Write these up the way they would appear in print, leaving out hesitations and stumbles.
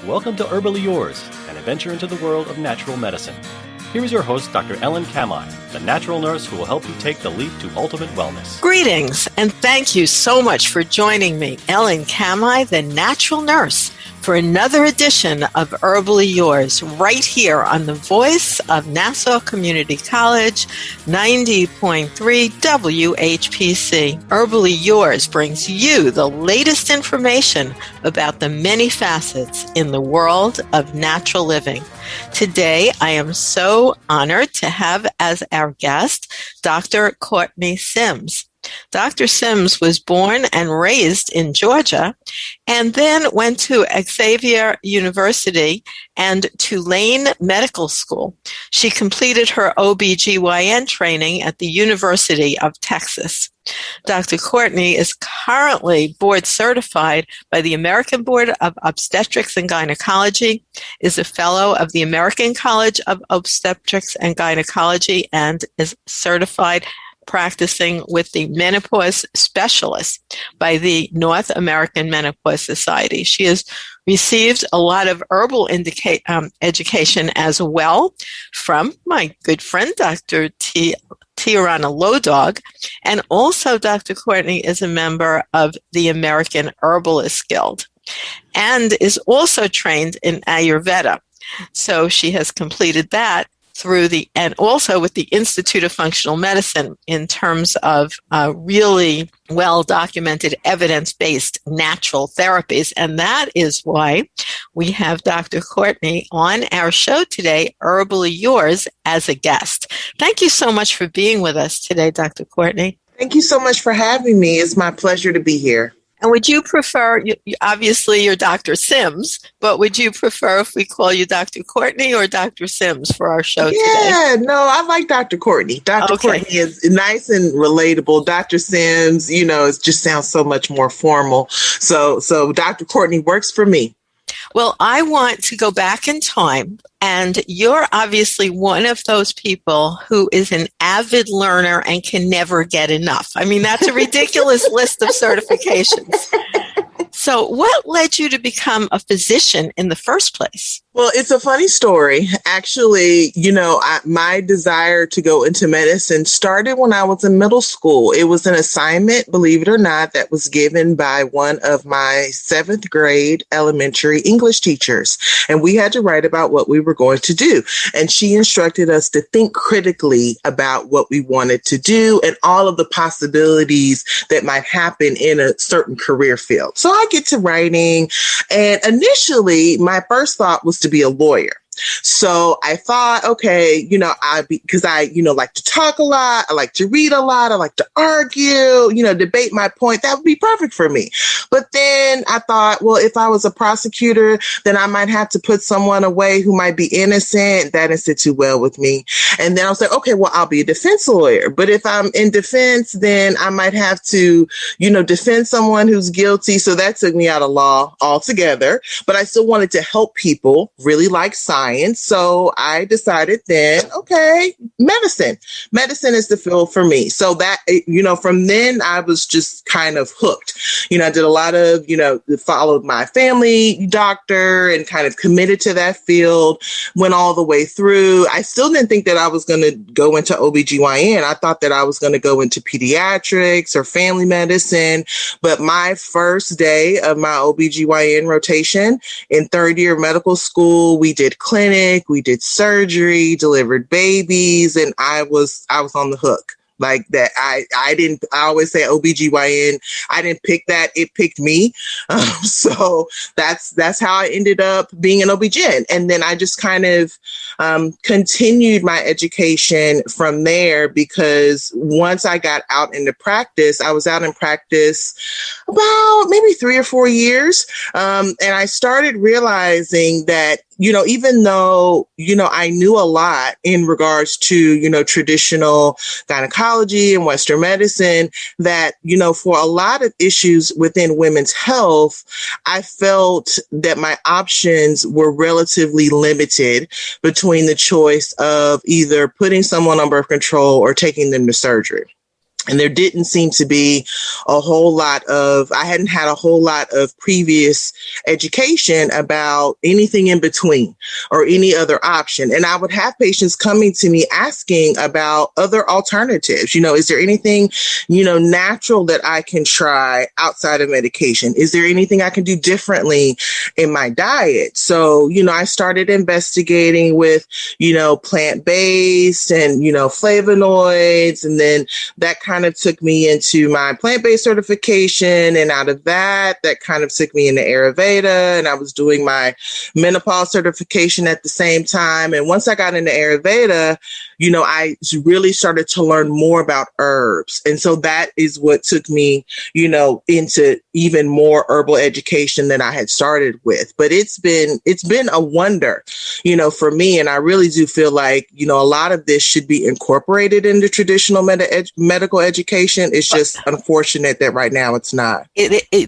Welcome to Herbally Yours, an adventure into the world of natural medicine. Here is your host, Dr. Ellen Kamai, the natural nurse who will help you take the leap to ultimate wellness. Greetings, and thank you so much for joining me, Ellen Kamai, the natural nurse, for another edition of Herbally Yours, right here on the voice of Nassau Community College, 90.3 WHPC. Herbally Yours brings you the latest information about the many facets in the world of natural living. Today, I am so honored to have as our guest Dr. Kourtney Sims. Dr. Sims was born and raised in Georgia and then went to Xavier University and Tulane Medical School. She completed her OBGYN training at the University of Texas. Dr. Kourtney is currently board certified by the American Board of Obstetrics and Gynecology, is a fellow of the American College of Obstetrics and Gynecology, and is certified practicing with the menopause specialist by the North American Menopause Society. She has received a lot of herbal education as well from my good friend, Dr. Tiarana Lodog, and also Dr. Kourtney is a member of the American Herbalist Guild and is also trained in Ayurveda. So she has completed that and also with the Institute of Functional Medicine in terms of really well-documented evidence-based natural therapies. And that is why we have Dr. Kourtney on our show today, Herbally Yours, as a guest. Thank you so much for being with us today, Dr. Kourtney. Thank you so much for having me. It's my pleasure to be here. And would you prefer, obviously you're Dr. Sims, but would you prefer if we call you Dr. Kourtney or Dr. Sims for our show today? Yeah, no, I like Dr. Kourtney. Dr. Okay. Kourtney is nice and relatable. Dr. Sims, it just sounds so much more formal. So Dr. Kourtney works for me. Well, I want to go back in time, and you're obviously one of those people who is an avid learner and can never get enough. I mean, that's a ridiculous list of certifications. So what led you to become a physician in the first place? Well, it's a funny story. Actually, my desire to go into medicine started when I was in middle school. It was an assignment, believe it or not, that was given by one of my 7th grade elementary English teachers. And we had to write about what we were going to do. And she instructed us to think critically about what we wanted to do and all of the possibilities that might happen in a certain career field. So I get to writing, and initially my first thought was to be a lawyer. So I thought, okay, because I like to talk a lot. I like to read a lot. I like to argue, debate my point. That would be perfect for me. But then I thought, well, if I was a prosecutor, then I might have to put someone away who might be innocent. That didn't sit too well with me. And then I was like, okay, well, I'll be a defense lawyer. But if I'm in defense, then I might have to, defend someone who's guilty. So that took me out of law altogether. But I still wanted to help people, really like science. So I decided then, okay, medicine is the field for me. So that, from then I was just kind of hooked. I did a lot of, followed my family doctor and kind of committed to that field, went all the way through. I still didn't think that I was going to go into OBGYN. I thought that I was going to go into pediatrics or family medicine. But my first day of my OBGYN rotation in 3rd year of medical school, we did clinic, we did surgery, delivered babies, and I was on the hook. Like that, I always say OBGYN, I didn't pick that, it picked me. So that's how I ended up being an OBGYN. And then I just kind of continued my education from there, because once I got out into practice, I was out in practice about maybe 3 or 4 years. And I started realizing that, even though, I knew a lot in regards to, traditional gynecology and Western medicine, that, for a lot of issues within women's health, I felt that my options were relatively limited between the choice of either putting someone on birth control or taking them to surgery. And there didn't seem to be I hadn't had a whole lot of previous education about anything in between or any other option. And I would have patients coming to me asking about other alternatives. Is there anything, natural that I can try outside of medication? Is there anything I can do differently in my diet? So, I started investigating with, plant-based and, flavonoids, and then that kind of took me into my plant-based certification. And out of that kind of took me into Ayurveda. And I was doing my menopause certification at the same time. And once I got into Ayurveda, I really started to learn more about herbs. And so that is what took me, into even more herbal education than I had started with. But it's been a wonder, for me. And I really do feel like, a lot of this should be incorporated into traditional medical education. It's just unfortunate that right now it's not.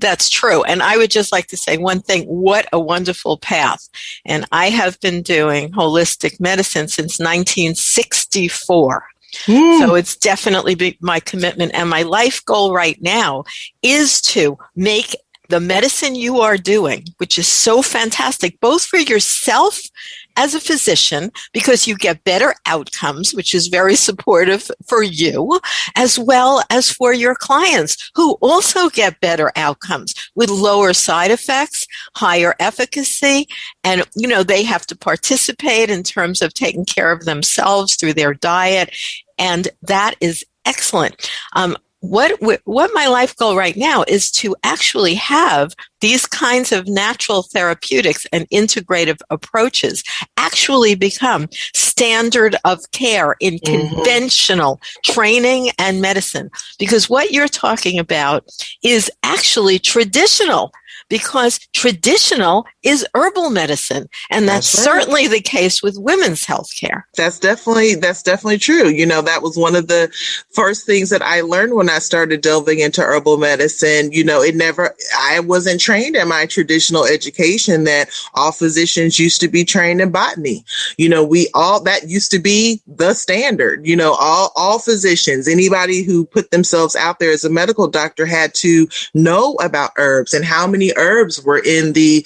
That's true. And I would just like to say one thing, what a wonderful path. And I have been doing holistic medicine since 1964. So it's definitely my commitment. And my life goal right now is to make the medicine you are doing, which is so fantastic, both for yourself as a physician, because you get better outcomes, which is very supportive for you, as well as for your clients, who also get better outcomes with lower side effects, higher efficacy, and, they have to participate in terms of taking care of themselves through their diet, and that is excellent. What my life goal right now is to actually have these kinds of natural therapeutics and integrative approaches actually become standard of care in conventional training and medicine. Because what you're talking about is actually traditional, because traditional is herbal medicine. And that's certainly the case with women's health care. That's definitely true. That was one of the first things that I learned when I started delving into herbal medicine. I wasn't trained in my traditional education that all physicians used to be trained in botany. That used to be the standard. All physicians, anybody who put themselves out there as a medical doctor had to know about herbs and how many herbs were in the,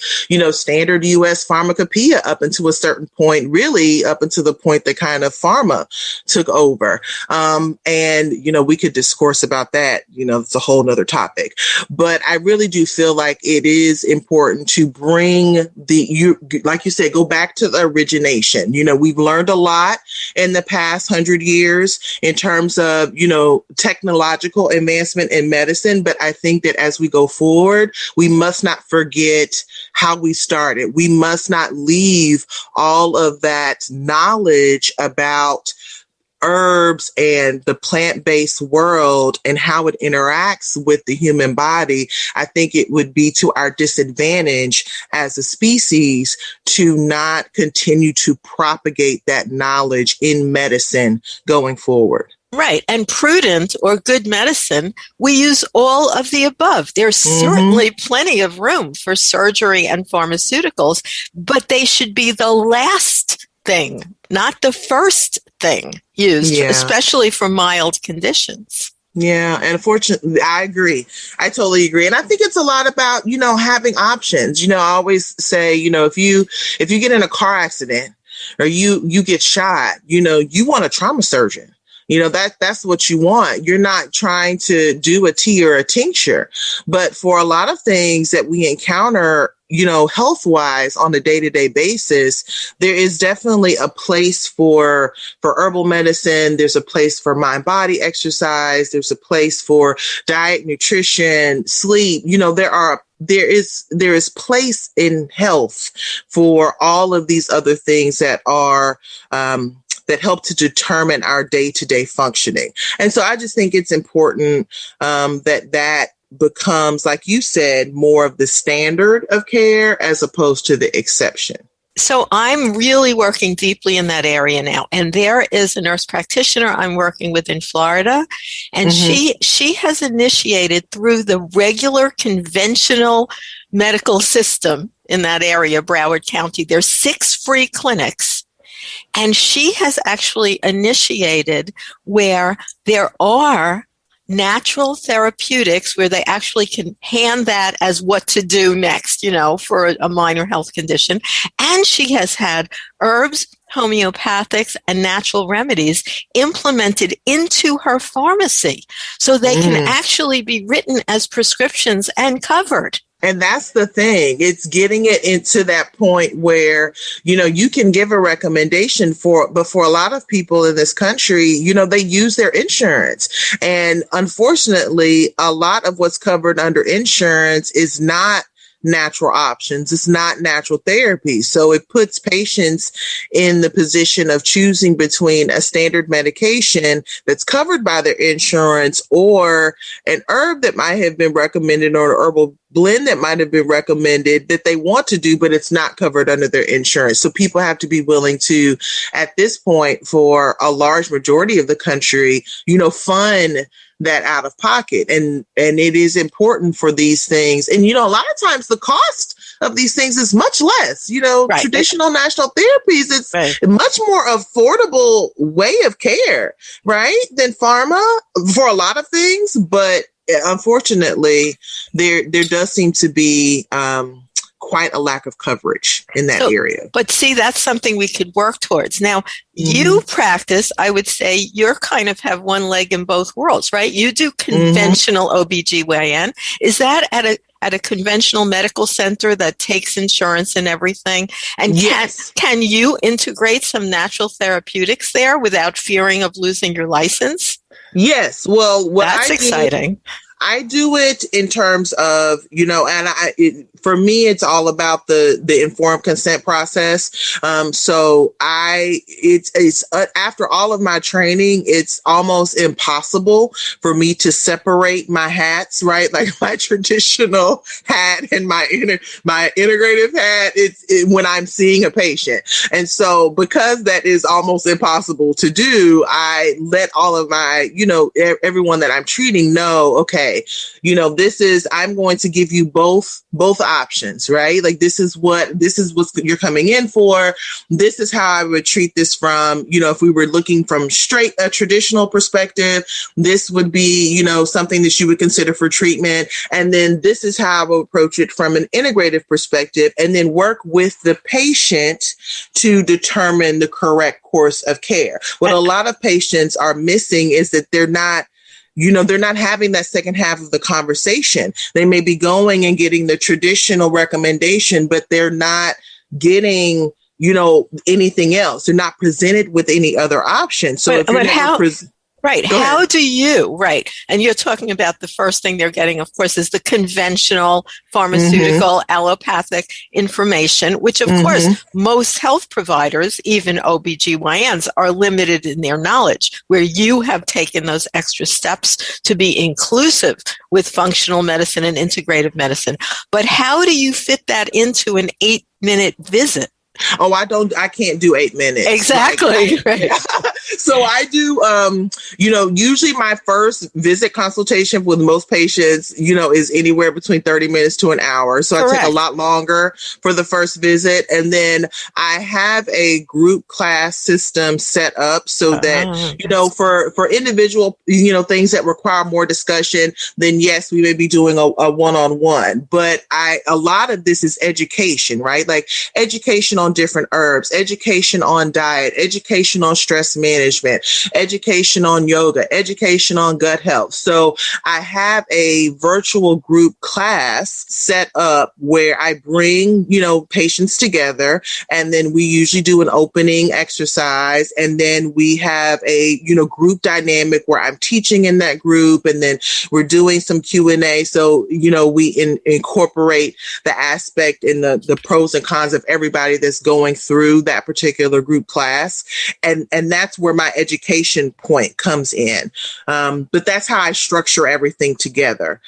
standard U.S. pharmacopoeia up until a certain point, really up until the point that kind of pharma took over. We could discourse about that. It's a whole nother topic. But I really do feel like it is important to bring like you said, go back to the origination. We've learned a lot in the past 100 years in terms of, technological advancement in medicine. But I think that as we go forward, we must not forget how we started. We must not leave all of that knowledge about herbs and the plant-based world and how it interacts with the human body. I think it would be to our disadvantage as a species to not continue to propagate that knowledge in medicine going forward. Right. And prudent or good medicine, we use all of the above. There's certainly plenty of room for surgery and pharmaceuticals, but they should be the last thing, not the first thing used, especially for mild conditions. Yeah. And unfortunately, I agree. I totally agree. And I think it's a lot about, having options. I always say, if you get in a car accident or you get shot, you want a trauma surgeon. That's what you want. You're not trying to do a tea or a tincture. But for a lot of things that we encounter, health-wise on a day-to-day basis, there is definitely a place for herbal medicine. There's a place for mind-body exercise. There's a place for diet, nutrition, sleep. There is place in health for all of these other things that are, that help to determine our day-to-day functioning. And so I just think it's important that becomes, like you said, more of the standard of care as opposed to the exception. So I'm really working deeply in that area now. And there is a nurse practitioner I'm working with in Florida. And she has initiated through the regular conventional medical system in that area, Broward County. There's 6 free clinics. And she has actually initiated where there are natural therapeutics where they actually can hand that as what to do next, for a minor health condition. And she has had herbs, homeopathics, and natural remedies implemented into her pharmacy so they can actually be written as prescriptions and covered. And that's the thing. It's getting it into that point where, you can give a recommendation but for a lot of people in this country, they use their insurance. And unfortunately, a lot of what's covered under insurance is not natural options. It's not natural therapy. So it puts patients in the position of choosing between a standard medication that's covered by their insurance or an herb that might have been recommended or an herbal blend that might have been recommended that they want to do, but it's not covered under their insurance. So people have to be willing to, at this point, for a large majority of the country, fund that out of pocket. And it is important for these things. And, a lot of times the cost of these things is much less, right. Traditional national therapies, it's a much more affordable way of care, right? Than pharma for a lot of things. But unfortunately, there does seem to be, quite a lack of coverage in that area. But see, that's something we could work towards. Now, you practice, I would say you're kind of have one leg in both worlds, right? You do conventional OBGYN. Is that at a conventional medical center that takes insurance and everything? And yes. Can you integrate some natural therapeutics there without fearing of losing your license? Yes. Well, that's exciting. I do it in terms of, for me, it's all about the informed consent process. So it's after all of my training, it's almost impossible for me to separate my hats, right? Like my traditional hat and my integrative hat. When I'm seeing a patient. And so because that is almost impossible to do, I let all of my, everyone that I'm treating know, okay, I'm going to give you both options, right? Like this is what you're coming in for. This is how I would treat this from, if we were looking from a traditional perspective, this would be, something that you would consider for treatment. And then this is how I would approach it from an integrative perspective, and then work with the patient to determine the correct course of care. What a lot of patients are missing is that they're not having that second half of the conversation. They may be going and getting the traditional recommendation, but they're not getting, anything else. They're not presented with any other option. So if you're Right. How do you, right. And you're talking about the first thing they're getting, of course, is the conventional pharmaceutical allopathic information, which of course, most health providers, even OBGYNs, are limited in their knowledge, where you have taken those extra steps to be inclusive with functional medicine and integrative medicine. But how do you fit that into an 8-minute visit? Oh, I can't do 8 minutes. Exactly. Right. So I do, usually my first visit consultation with most patients, is anywhere between 30 minutes to an hour. So Correct. I take a lot longer for the first visit. And then I have a group class system set up so that, for individual, things that require more discussion, then yes, we may be doing a one-on-one. But a lot of this is education, right? Like education on different herbs, education on diet, education on stress management, education on yoga, education on gut health. So I have a virtual group class set up where I bring, patients together, and then we usually do an opening exercise, and then we have a, group dynamic where I'm teaching in that group, and then we're doing some Q&A. So, we incorporate the aspect and the pros and cons of everybody that's going through that particular group class. And that's where my education point comes in. But that's how I structure everything together,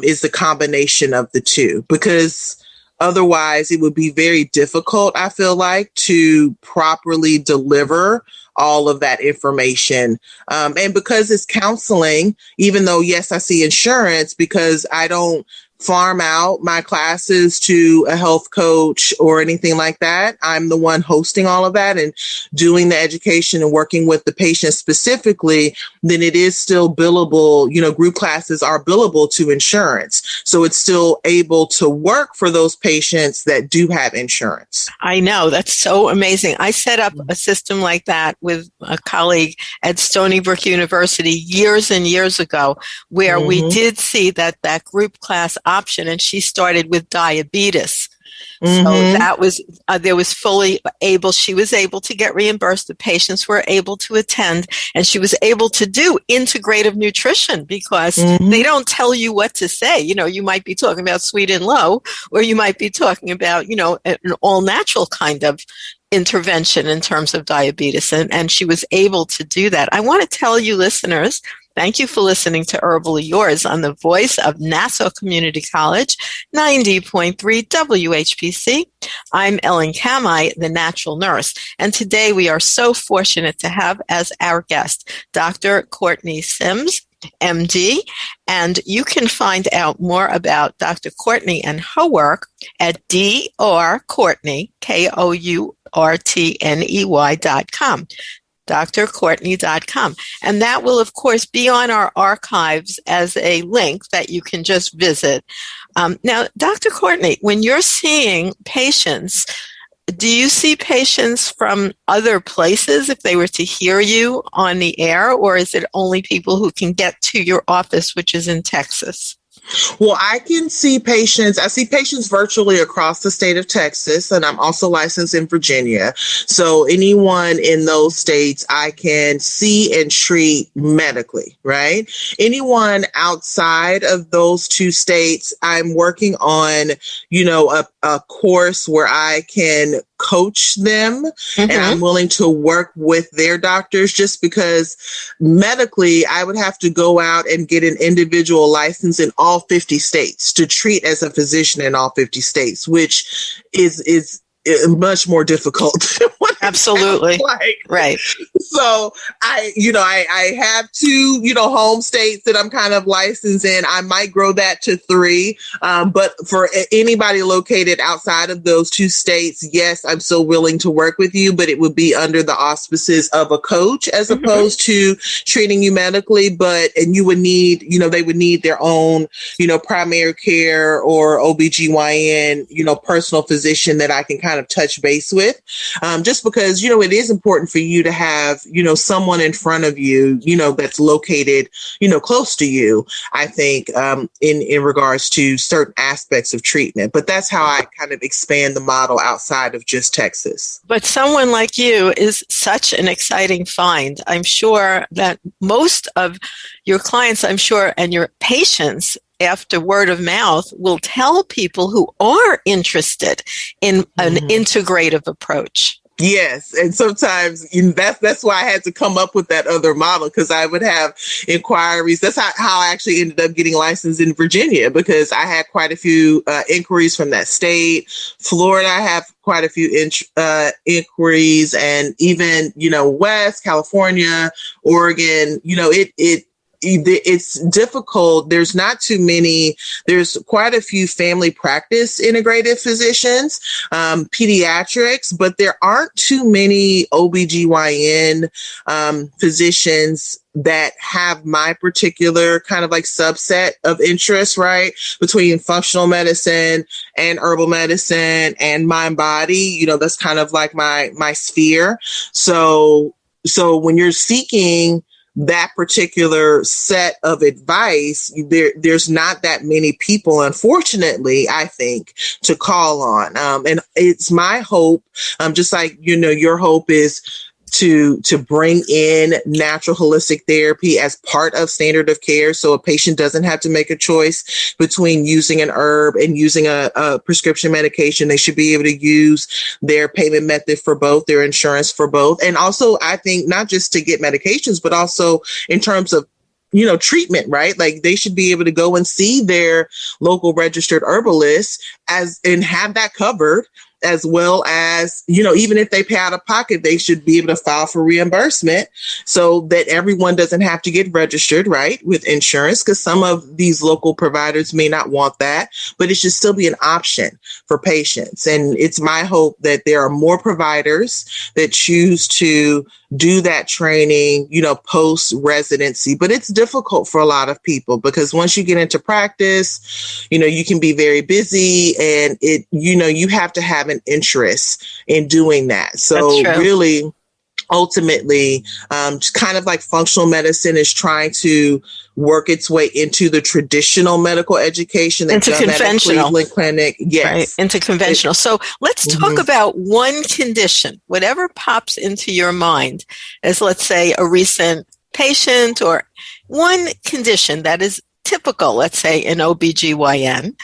is the combination of the two, because otherwise it would be very difficult, I feel like, to properly deliver all of that information. And because it's counseling, even though, yes, I see insurance, because I don't farm out my classes to a health coach or anything like that. I'm the one hosting all of that and doing the education and working with the patient specifically, then it is still billable. Group classes are billable to insurance. So it's still able to work for those patients that do have insurance. I know. That's so amazing. I set up a system like that with a colleague at Stony Brook University years and years ago, where we did see that group class option, and she started with diabetes. So that was, she was able to get reimbursed. The patients were able to attend, and she was able to do integrative nutrition because they don't tell you what to say. You might be talking about sweet and low, or you might be talking about, an all natural kind of intervention in terms of diabetes. And she was able to do that. I want to tell you listeners, thank you for listening to Herbally Yours on the voice of Nassau Community College, 90.3 WHPC. I'm Ellen Kamai, the natural nurse. And today we are so fortunate to have as our guest, Dr. Kourtney Sims, MD. And you can find out more about Dr. Kourtney and her work at drkourtney, KOURTNEY.com. drkourtney.com. And that will, of course, be on our archives as a link that you can just visit. Now, Dr. Kourtney, when you're seeing patients, do you see patients from other places if they were to hear you on the air, or is it only people who can get to your office, which is in Texas? Well, I see patients virtually across the state of Texas, and I'm also licensed in Virginia. So anyone in those states I can see and treat medically, right? Anyone outside of those two states, I'm working on, a course where I can coach them, and I'm willing to work with their doctors, just because medically I would have to go out and get an individual license in all 50 states to treat as a physician in all 50 states, which is much more difficult than what Absolutely. Right. So I have two, home states that I'm kind of licensed in. I might grow that to 3. But for anybody located outside of those 2 states, yes, I'm still willing to work with you, but it would be under the auspices of a coach as opposed to treating you medically. And you would need, they would need their own, primary care or OBGYN, personal physician that I can kind of touch base with. Just because, it is important for you to have, someone in front of you, that's located, close to you, I think, in regards to certain aspects of treatment. But that's how I kind of expand the model outside of just Texas. But someone like you is such an exciting find. I'm sure that most of your clients, and your patients, after word of mouth, will tell people who are interested in an integrative approach. Yes. And sometimes that's why I had to come up with that other model, because I would have inquiries. That's how I actually ended up getting licensed in Virginia, because I had quite a few inquiries from that state. Florida, I have quite a few inquiries, and even, West California, Oregon, it's difficult. There's not too many. There's quite a few family practice integrative physicians, pediatrics, but there aren't too many OBGYN physicians that have my particular kind of like subset of interest, right? Between functional medicine and herbal medicine and mind body, that's kind of like my sphere. So when you're seeking that particular set of advice, there's not that many people, unfortunately, I think, to call on. And it's my hope, just like, your hope is to bring in natural holistic therapy as part of standard of care, so a patient doesn't have to make a choice between using an herb and using a prescription medication. They should be able to use their payment method for both, their insurance for both. And also, I think not just to get medications, but also in terms of treatment, right? Like they should be able to go and see their local registered herbalist and have that covered, as well as, even if they pay out of pocket, they should be able to file for reimbursement so that everyone doesn't have to get registered, right, with insurance, because some of these local providers may not want that, but it should still be an option for patients. And it's my hope that there are more providers that choose to do that training, post residency. But it's difficult for a lot of people because once you get into practice, you can be very busy, and you have to have an interest in doing that. So really, ultimately, kind of like functional medicine is trying to work its way into the traditional medical education that's done at a Cleveland clinic. Yes. Right, into conventional. So let's talk about one condition, whatever pops into your mind as, let's say, a recent patient or one condition that is typical, let's say, in OBGYN,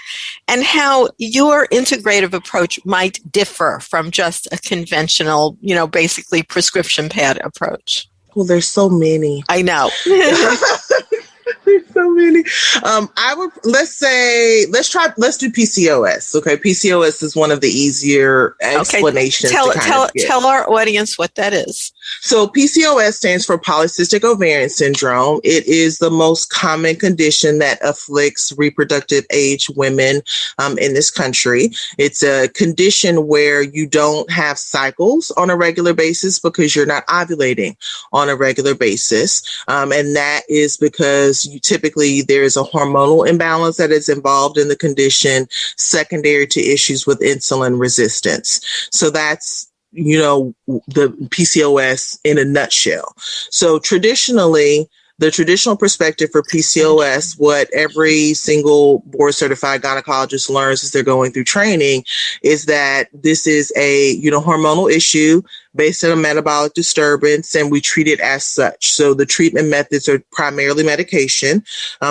and how your integrative approach might differ from just a conventional, basically prescription pad approach. Well, there's so many. I know. There's so many. Let's do PCOS. Okay. PCOS is one of the easier explanations. Tell our audience what that is. So PCOS stands for polycystic ovarian syndrome. It is the most common condition that afflicts reproductive age women in this country. It's a condition where you don't have cycles on a regular basis because you're not ovulating on a regular basis. And that is because typically there's a hormonal imbalance that is involved in the condition, secondary to issues with insulin resistance. So that's the PCOS in a nutshell. So traditionally, the traditional perspective for PCOS, what every single board certified gynecologist learns as they're going through training, is that this is a hormonal issue based on a metabolic disturbance, and we treat it as such. So the treatment methods are primarily medication,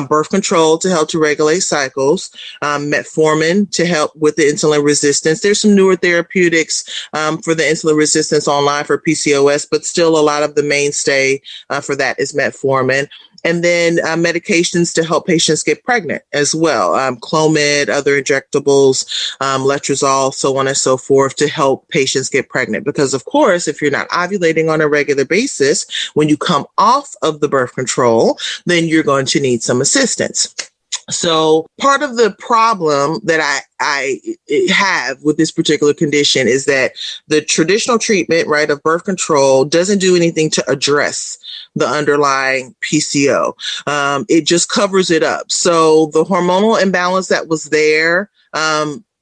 birth control to help to regulate cycles, metformin to help with the insulin resistance. There's some newer therapeutics for the insulin resistance online for PCOS, but still a lot of the mainstay for that is metformin. And then medications to help patients get pregnant as well. Clomid, other injectables, letrozole, so on and so forth to help patients get pregnant. Because of course, if you're not ovulating on a regular basis, when you come off of the birth control, then you're going to need some assistance. So part of the problem that I have with this particular condition is that the traditional treatment, right, of birth control doesn't do anything to address the underlying PCO. It just covers it up. So the hormonal imbalance that was there,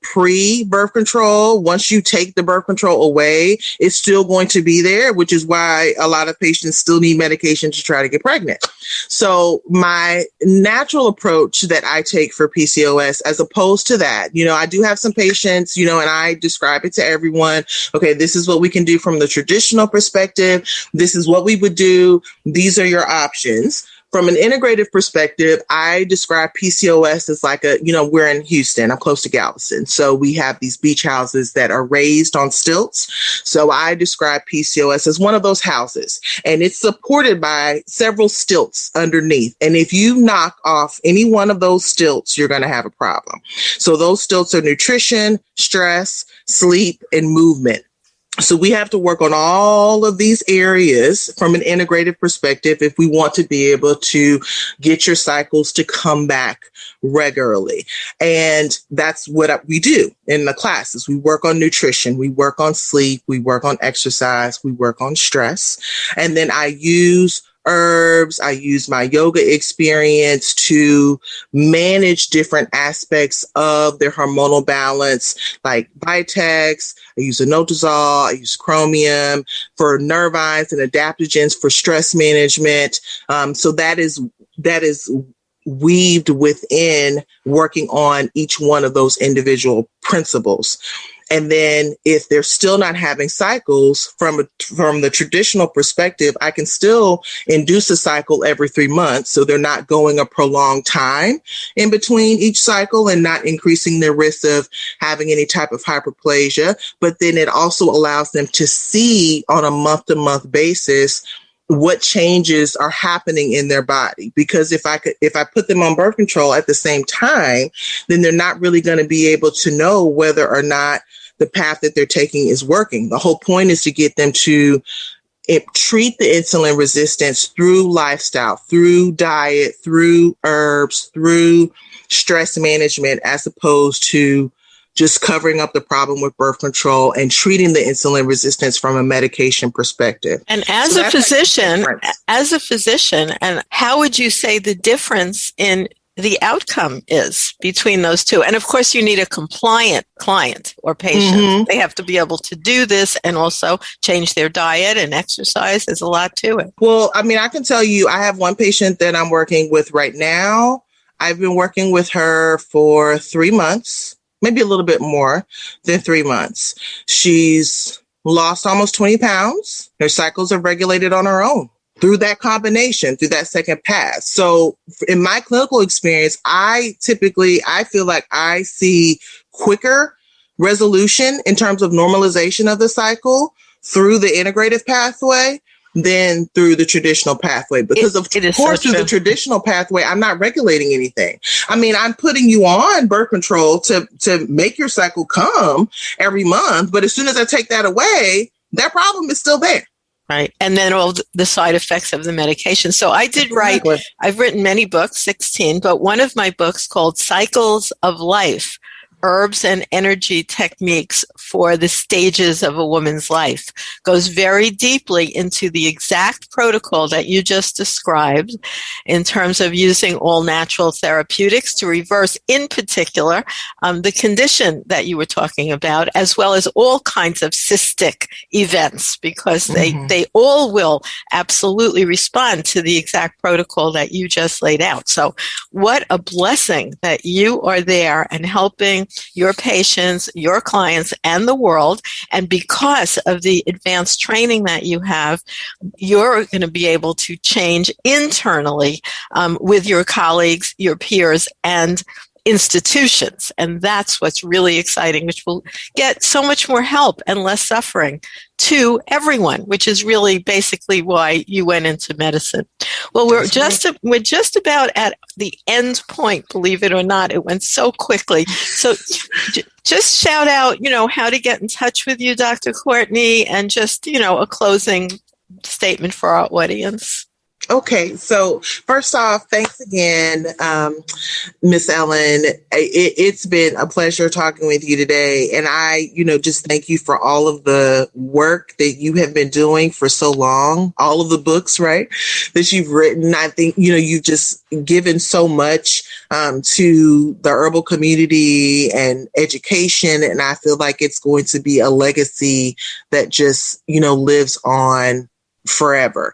pre-birth control, once you take the birth control away, it's still going to be there, which is why a lot of patients still need medication to try to get pregnant. So my natural approach that I take for PCOS, as opposed to that, I do have some patients, and I describe it to everyone. Okay, this is what we can do from the traditional perspective. This is what we would do. These are your options. From an integrative perspective, I describe PCOS as like we're in Houston. I'm close to Galveston. So we have these beach houses that are raised on stilts. So I describe PCOS as one of those houses, and it's supported by several stilts underneath. And if you knock off any one of those stilts, you're going to have a problem. So those stilts are nutrition, stress, sleep, and movement. So we have to work on all of these areas from an integrative perspective if we want to be able to get your cycles to come back regularly. And that's what we do in the classes. We work on nutrition, we work on sleep, we work on exercise, we work on stress. And then I use herbs. I use my yoga experience to manage different aspects of their hormonal balance, like Vitex. I use Inotazole. I use chromium for nervines and adaptogens for stress management. So that is weaved within working on each one of those individual principles. And then if they're still not having cycles from the traditional perspective, I can still induce a cycle every 3 months. So they're not going a prolonged time in between each cycle and not increasing their risk of having any type of hyperplasia. But then it also allows them to see on a month-to-month basis what changes are happening in their body. Because if I put them on birth control at the same time, then they're not really going to be able to know whether or not the path that they're taking is working. The whole point is to get them to treat the insulin resistance through lifestyle, through diet, through herbs, through stress management, as opposed to just covering up the problem with birth control and treating the insulin resistance from a medication perspective. And as a physician, and how would you say the difference in the outcome is between those two? And of course, you need a compliant client or patient. Mm-hmm. They have to be able to do this and also change their diet and exercise. There's a lot to it. Well, I mean, I can tell you, I have one patient that I'm working with right now. I've been working with her for 3 months, maybe a little bit more than 3 months. She's lost almost 20 pounds. Her cycles are regulated on her own through that combination, through that second pass. So in my clinical experience, I feel like I see quicker resolution in terms of normalization of the cycle through the integrative pathway than through the traditional pathway. Because of course, through the traditional pathway, I'm not regulating anything. I mean, I'm putting you on birth control to make your cycle come every month. But as soon as I take that away, that problem is still there. Right. And then all the side effects of the medication. So I did write, I've written many books, 16, but one of my books called Cycles of Life, Herbs and Energy Techniques for the Stages of a Woman's Life, goes very deeply into the exact protocol that you just described in terms of using all natural therapeutics to reverse, in particular, the condition that you were talking about, as well as all kinds of cystic events, because they all will absolutely respond to the exact protocol that you just laid out. So what a blessing that you are there and helping your patients, your clients, and the world. And because of the advanced training that you have, you're going to be able to change internally with your colleagues, your peers, and institutions. And that's what's really exciting, which will get so much more help and less suffering to everyone, which is really basically why you went into medicine. Well, we're just about at the end point, believe it or not. It went so quickly. So just shout out, how to get in touch with you, Dr. Kourtney, and just, a closing statement for our audience. Okay, so first off, thanks again, Miss Ellen. It's been a pleasure talking with you today. And I, just thank you for all of the work that you have been doing for so long, all of the books, right, that you've written. I think, you've just given so much to the herbal community and education. And I feel like it's going to be a legacy that just, lives on forever.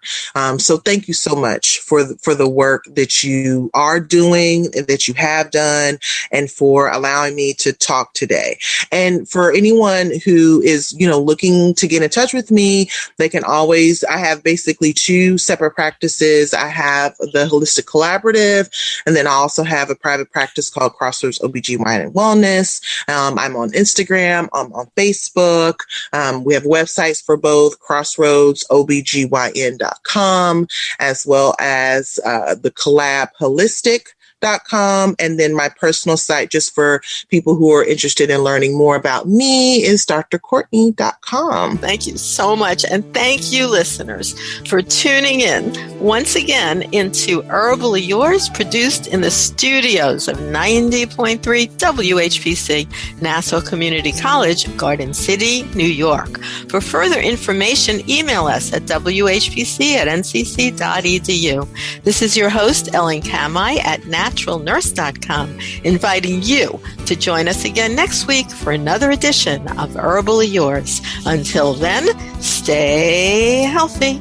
So thank you so much for the work that you are doing, that you have done, and for allowing me to talk today. And for anyone who is, looking to get in touch with me, they can always, I have basically 2 separate practices. I have the Holistic Collaborative, and then I also have a private practice called Crossroads OBGYN and Wellness. I'm on Instagram, I'm on Facebook. We have websites for both, Crossroads OBGYN.com, as well as the Collab Holistic.com, and then my personal site, just for people who are interested in learning more about me, is drkourtney.com. Thank you so much. And thank you, listeners, for tuning in once again into Herbally Yours, produced in the studios of 90.3 WHPC, Nassau Community College, Garden City, New York. For further information, email us at whpc@ncc.edu. This is your host, Ellen Kamai at naturalnurse.com, inviting you to join us again next week for another edition of Herbally Yours. Until then, stay healthy.